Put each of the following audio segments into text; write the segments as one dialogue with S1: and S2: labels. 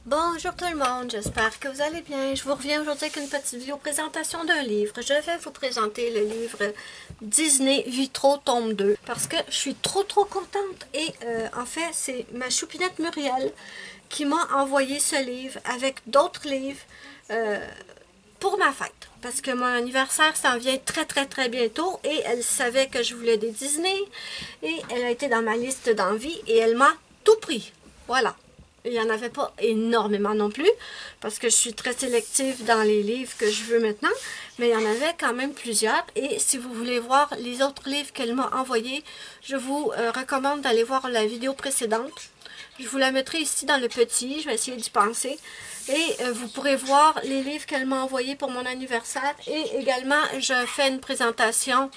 S1: Bonjour tout le monde, j'espère que vous allez bien. Je vous reviens aujourd'hui avec une petite vidéo présentation d'un livre. Je vais vous présenter le livre Disney Vitro tome 2 parce que je suis trop contente et en fait c'est ma choupinette Muriel qui m'a envoyé ce livre avec d'autres livres pour ma fête. Parce que mon anniversaire s'en vient très bientôt et elle savait que je voulais des Disney et elle a été dans ma liste d'envie et elle m'a tout pris. Voilà. Il n'y en avait pas énormément non plus, parce que je suis très sélective dans les livres que je veux maintenant, mais il y en avait quand même plusieurs. Et si vous voulez voir les autres livres qu'elle m'a envoyés, je vous recommande d'aller voir la vidéo précédente. Je vous la mettrai ici dans le petit, je vais essayer d'y penser. Et vous pourrez voir les livres qu'elle m'a envoyés pour mon anniversaire. Et également, je fais une présentation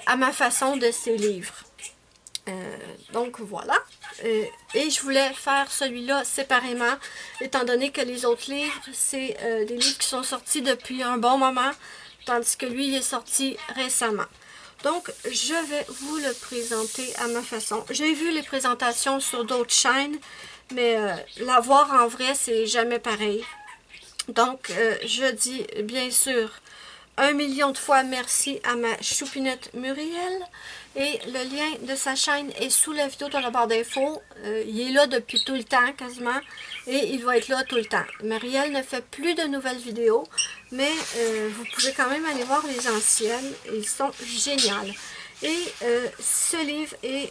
S1: à ma façon de ces livres. Donc voilà, et je voulais faire celui-là séparément, étant donné que les autres livres, c'est des livres qui sont sortis depuis un bon moment, tandis que lui, il est sorti récemment. Donc, je vais vous le présenter à ma façon. J'ai vu les présentations sur d'autres chaînes, mais la voir en vrai, c'est jamais pareil. Donc, je dis bien sûr 1 million de fois merci à ma choupinette Muriel. Et le lien de sa chaîne est sous la vidéo dans la barre d'infos. Il est là depuis tout le temps quasiment. Et il va être là tout le temps. Muriel ne fait plus de nouvelles vidéos. Mais vous pouvez quand même aller voir les anciennes. Ils sont géniales. Et ce livre est...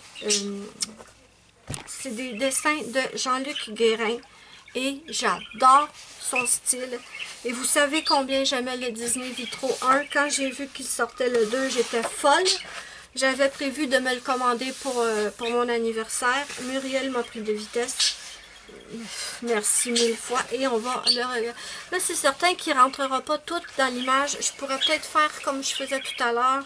S1: c'est des dessins de Jean-Luc Guérin. Et j'adore son style. Et vous savez combien j'aimais le Disney Vitro 1. Quand j'ai vu qu'il sortait le 2, j'étais folle. J'avais prévu de me le commander pour mon anniversaire. Muriel m'a pris de vitesse. Merci 1000 fois. Et on va le regarder. Là, c'est certain qu'il ne rentrera pas tout dans l'image. Je pourrais peut-être faire comme je faisais tout à l'heure.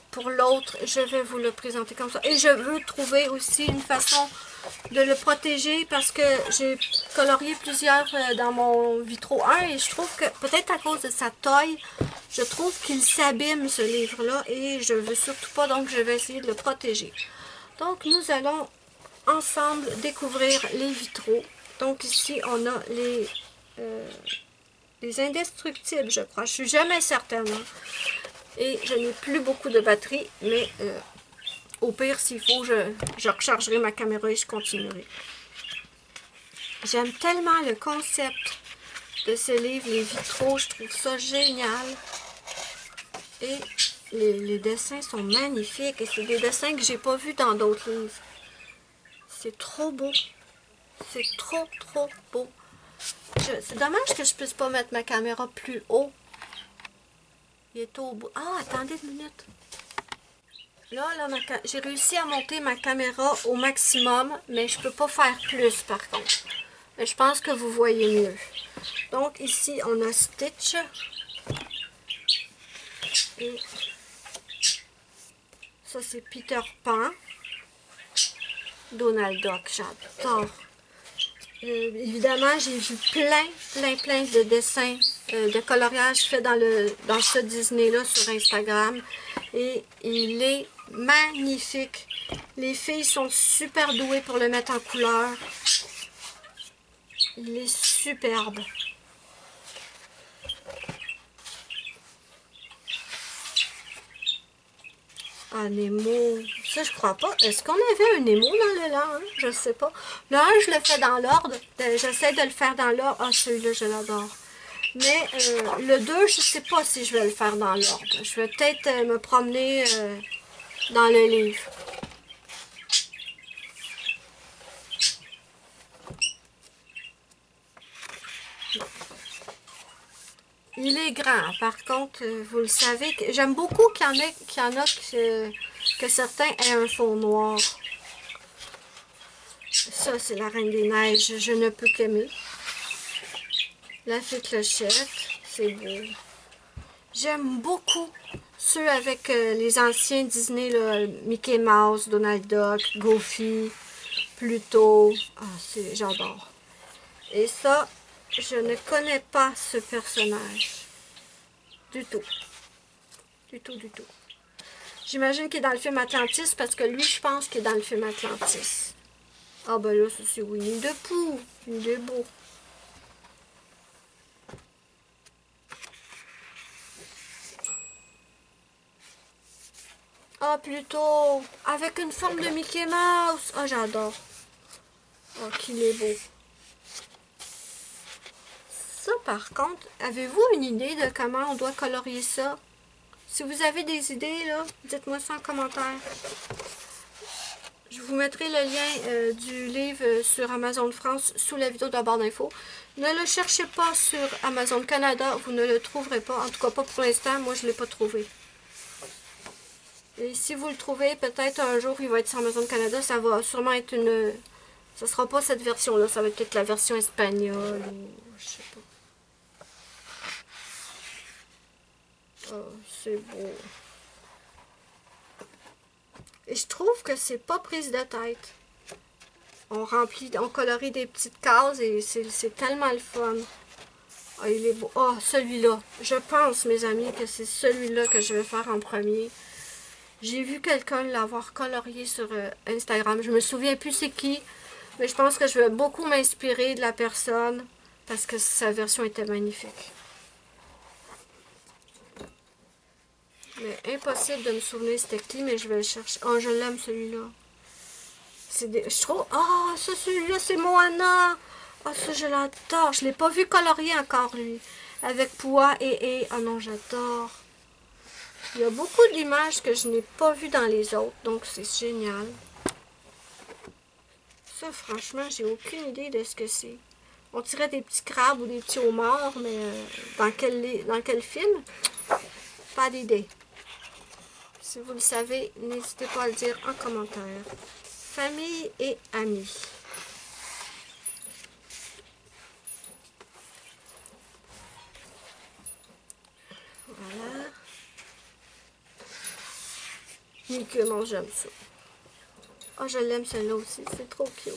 S1: Pour l'autre, je vais vous le présenter comme ça. Et je veux trouver aussi une façon de le protéger parce que j'ai colorié plusieurs dans mon Vitro 1 et je trouve que peut-être à cause de sa taille, je trouve qu'il s'abîme ce livre-là et je veux surtout pas, donc je vais essayer de le protéger. Donc nous allons ensemble découvrir les vitraux. Donc ici on a les indestructibles, je crois. Je suis jamais certaine. Hein. Et je n'ai plus beaucoup de batterie, mais au pire, s'il faut, je rechargerai ma caméra et je continuerai. J'aime tellement le concept de ce livre, les vitraux, je trouve ça génial. Et les dessins sont magnifiques et c'est des dessins que j'ai pas vus dans d'autres livres. C'est trop beau. C'est trop beau. C'est dommage que je puisse pas mettre ma caméra plus haut. Il est au bout. Ah, attendez une minute. Là j'ai réussi à monter ma caméra au maximum, mais je peux pas faire plus par contre. Mais je pense que vous voyez mieux. Donc ici, on a Stitch. Et ça, c'est Peter Pan. Donald Duck, j'adore. Évidemment, j'ai vu plein de dessins de coloriage fait dans ce Disney-là sur Instagram. Et il est magnifique. Les filles sont super douées pour le mettre en couleur. Il est superbe. Ah, Nemo. Ça, je crois pas. Est-ce qu'on avait un Nemo dans le là? Hein? Je sais pas. Le 1, je le fais dans l'ordre. J'essaie de le faire dans l'ordre. Ah, celui-là, je l'adore. Mais le 2, je sais pas si je vais le faire dans l'ordre. Je vais peut-être me promener dans le livre. Il est grand, par contre, vous le savez. J'aime beaucoup qu'il y en a que certains aient un fond noir. Ça, c'est la Reine des Neiges. Je ne peux qu'aimer. La Fée Clochette, c'est beau. J'aime beaucoup ceux avec les anciens Disney, là, Mickey Mouse, Donald Duck, Goofy, Pluto. Ah, j'adore. Et ça, je ne connais pas ce personnage. Du tout. Du tout. J'imagine qu'il est dans le film Atlantis parce que lui, je pense qu'il est dans le film Atlantis. Ah ben là, ça c'est Winnie the Pooh. Il est beau. Ah, plutôt avec une forme de Mickey Mouse. Ah, j'adore. Oh, qu'il est beau. Ça, par contre, avez-vous une idée de comment on doit colorier ça? Si vous avez des idées, là, dites-moi ça en commentaire. Je vous mettrai le lien du livre sur Amazon France sous la vidéo de la barre d'infos. Ne le cherchez pas sur Amazon Canada, vous ne le trouverez pas. En tout cas, pas pour l'instant, moi je ne l'ai pas trouvé. Et si vous le trouvez, peut-être un jour il va être sur Amazon Canada, ça va sûrement être une... Ça sera pas cette version-là, ça va être la version espagnole ou... je sais pas. Oh, c'est beau. Et je trouve que c'est pas prise de tête. On remplit, on colorie des petites cases et c'est tellement le fun. Oh, il est beau. Oh, celui-là. Je pense, mes amis, que c'est celui-là que je vais faire en premier. J'ai vu quelqu'un l'avoir colorié sur Instagram. Je me souviens plus c'est qui, mais je pense que je vais beaucoup m'inspirer de la personne parce que sa version était magnifique. Mais impossible de me souvenir c'était qui, mais je vais le chercher. Oh, je l'aime celui-là. Je trouve... Oh, ça, celui-là, c'est Moana. Oh, ça, je l'adore. Je ne l'ai pas vu colorier encore, lui. Avec Pua et... Oh non, j'adore. Il y a beaucoup d'images que je n'ai pas vues dans les autres, donc c'est génial. Ça, franchement, j'ai aucune idée de ce que c'est. On dirait des petits crabes ou des petits homards, mais dans quel film? Pas d'idée. Si vous le savez, n'hésitez pas à le dire en commentaire. Famille et amis. Voilà. Mickey, non, j'aime ça. Oh, je l'aime celle-là aussi. C'est trop cute.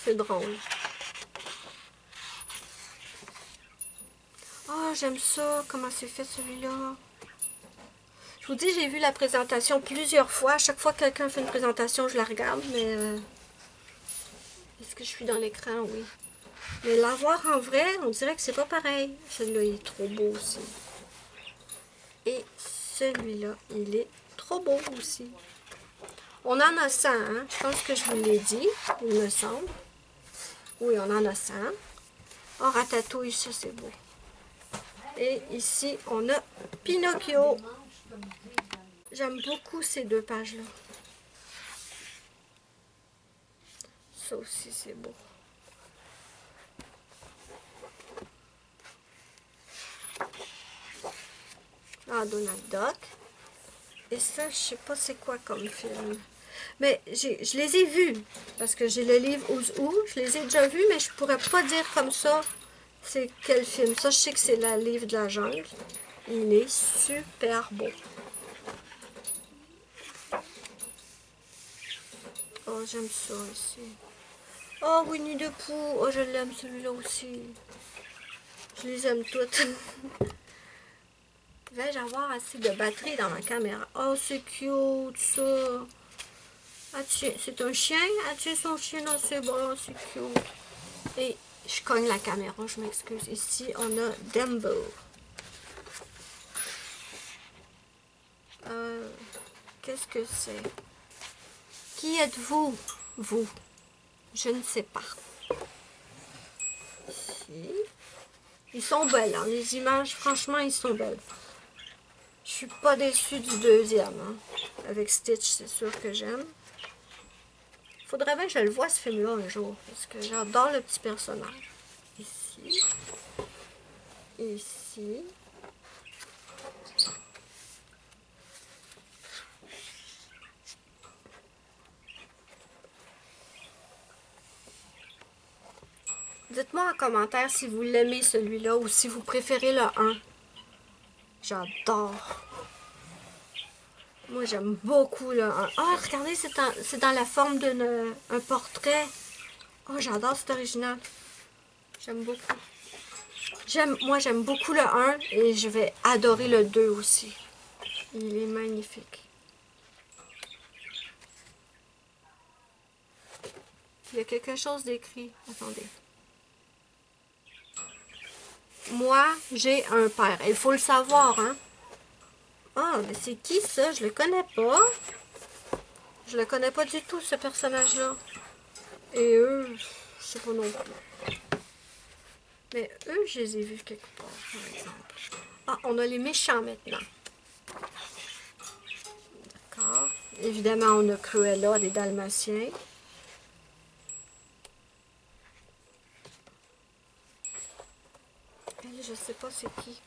S1: C'est drôle. Oh, j'aime ça. Comment c'est fait celui-là. Je vous dis, j'ai vu la présentation plusieurs fois. À chaque fois que quelqu'un fait une présentation, je la regarde. Mais est-ce que je suis dans l'écran? Oui. Mais la voir en vrai, on dirait que c'est pas pareil. Celui-là, il est trop beau aussi. Et celui-là, il est trop beau aussi. On en a 100, hein? Je pense que je vous l'ai dit, il me semble. Oui, on en a 100. Oh, Ratatouille, ça c'est beau. Et ici, on a Pinocchio. J'aime beaucoup ces deux pages-là. Ça aussi, c'est beau. Ah, Donald Duck. Et ça, je sais pas c'est quoi comme film. Mais je les ai vus. Parce que j'ai le livre Ouzou. Je les ai déjà vus, mais je pourrais pas dire comme ça c'est quel film. Ça, je sais que c'est le livre de la jungle. Il est super beau. Oh, j'aime ça aussi. Oh, Winnie the Pooh. Oh, je l'aime celui-là aussi. Je les aime toutes. Vais-je avoir assez de batterie dans ma caméra? Oh, c'est cute, ça. C'est un chien? As-tu son chien dans ses bras? C'est cute. Et je cogne la caméra, je m'excuse. Ici, on a Dumbo. Qu'est-ce que c'est? Qui êtes-vous? Vous. Je ne sais pas. Ici. Ils sont belles, hein. Les images, franchement, ils sont belles. Je suis pas déçue du deuxième. Hein. Avec Stitch, c'est sûr que j'aime. Faudrait bien que je le voie, ce film-là, un jour. Parce que j'adore le petit personnage. Ici. Ici. Dites-moi en commentaire si vous l'aimez celui-là ou si vous préférez le 1. J'adore. Moi, j'aime beaucoup le 1. Ah, regardez, c'est dans la forme d'un portrait. Oh, j'adore cet original. J'aime beaucoup. Moi, j'aime beaucoup le 1 et je vais adorer le 2 aussi. Il est magnifique. Il y a quelque chose d'écrit. Attendez. Moi, j'ai un père. Il faut le savoir, hein. Ah, mais c'est qui ça? Je le connais pas. Je le connais pas du tout, ce personnage-là. Et eux, je sais pas non plus. Mais eux, je les ai vus quelque part, par exemple. Ah, on a les méchants maintenant. D'accord. Évidemment, on a Cruella des Dalmatiens. Elle, je sais pas c'est qui.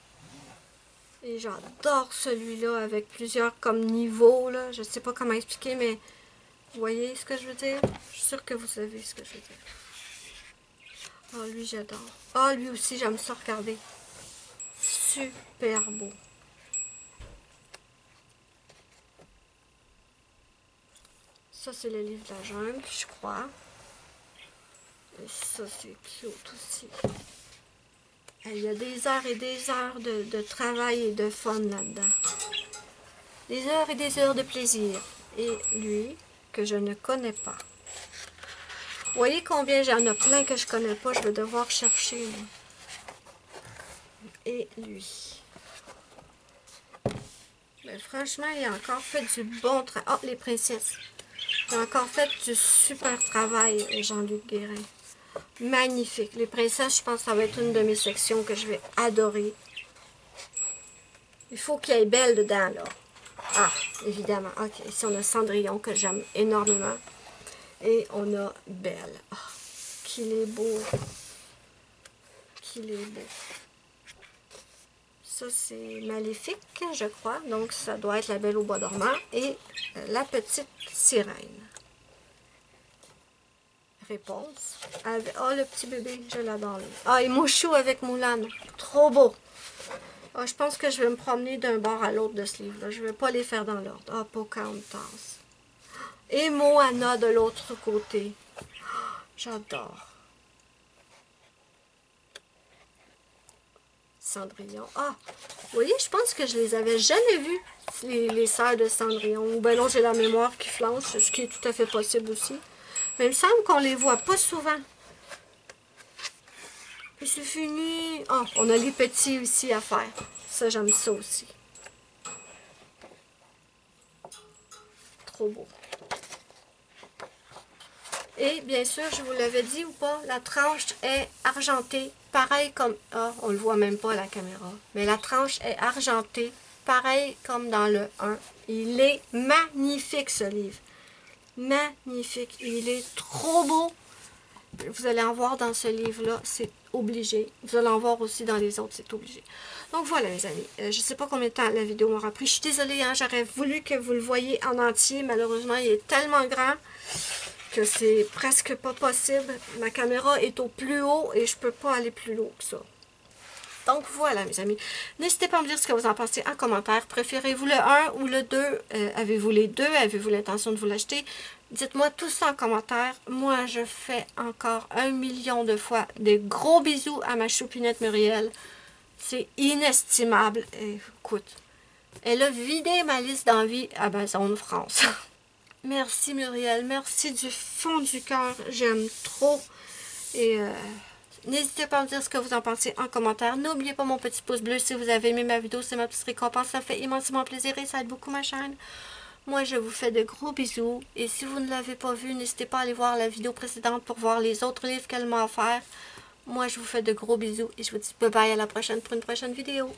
S1: Et j'adore celui-là avec plusieurs comme niveaux, là. Je sais pas comment expliquer, mais vous voyez ce que je veux dire? Je suis sûre que vous savez ce que je veux dire. Ah, lui, j'adore. Ah, lui aussi, j'aime ça regarder. Super beau. Ça, c'est le livre de la jungle, je crois. Et ça, c'est cute aussi. Il y a des heures et des heures de travail et de fun là-dedans. Des heures et des heures de plaisir. Et lui, que je ne connais pas. Vous voyez combien j'en ai plein que je connais pas, je vais devoir chercher. Moi. Et lui. Mais franchement, il a encore fait du bon travail. Oh, les princesses. Il a encore fait du super travail, Jean-Luc Guérin. Magnifique. Les princesses, je pense que ça va être une de mes sections que je vais adorer. Il faut qu'il y ait Belle dedans, là. Ah, évidemment. Ok, ici on a Cendrillon que j'aime énormément. Et on a Belle. Oh, qu'il est beau. Qu'il est beau. Ça, c'est Maléfique, je crois. Donc, ça doit être La Belle au bois dormant. Et La Petite Sirène. Réponse. Oh, le petit bébé, je l'adore. Ah, et Mouchou avec Moulin. Trop beau. Ah, je pense que je vais me promener d'un bord à l'autre de ce livre-là. Je ne vais pas les faire dans l'ordre. Ah, Pocahontas. Et Moana de l'autre côté. J'adore. Cendrillon. Ah, vous voyez, je pense que je les avais jamais vus, les sœurs de Cendrillon. Ou ben non, j'ai la mémoire qui flanche, ce qui est tout à fait possible aussi. Mais il me semble qu'on les voit pas souvent. Et c'est fini. Ah, on a les petits aussi à faire. Ça, j'aime ça aussi. Trop beau. Et bien sûr, je vous l'avais dit ou pas, la tranche est argentée, pareil comme... Ah, on le voit même pas à la caméra. Mais la tranche est argentée, pareil comme dans le 1. Il est magnifique, ce livre. Magnifique. Il est trop beau. Vous allez en voir dans ce livre-là, c'est obligé. Vous allez en voir aussi dans les autres, c'est obligé. Donc voilà, mes amis. Je ne sais pas combien de temps la vidéo m'aura pris. Je suis désolée, hein, j'aurais voulu que vous le voyiez en entier. Malheureusement, il est tellement grand que c'est presque pas possible. Ma caméra est au plus haut et je peux pas aller plus haut que ça. Donc voilà, mes amis. N'hésitez pas à me dire ce que vous en pensez en commentaire. Préférez-vous le 1 ou le 2? Avez-vous les deux? Avez-vous l'intention de vous l'acheter? Dites-moi tout ça en commentaire. Moi, je fais encore 1 million de fois des gros bisous à ma choupinette Muriel. C'est inestimable. Et, écoute, elle a vidé ma liste d'envie à Amazon France. Merci Muriel, merci du fond du cœur. J'aime trop. Et n'hésitez pas à me dire ce que vous en pensez en commentaire. N'oubliez pas mon petit pouce bleu si vous avez aimé ma vidéo. C'est ma petite récompense. Ça fait immensément plaisir et ça aide beaucoup ma chaîne. Moi, je vous fais de gros bisous. Et si vous ne l'avez pas vu, n'hésitez pas à aller voir la vidéo précédente pour voir les autres livres qu'elle m'a offert. Moi, je vous fais de gros bisous et je vous dis bye bye à la prochaine pour une prochaine vidéo.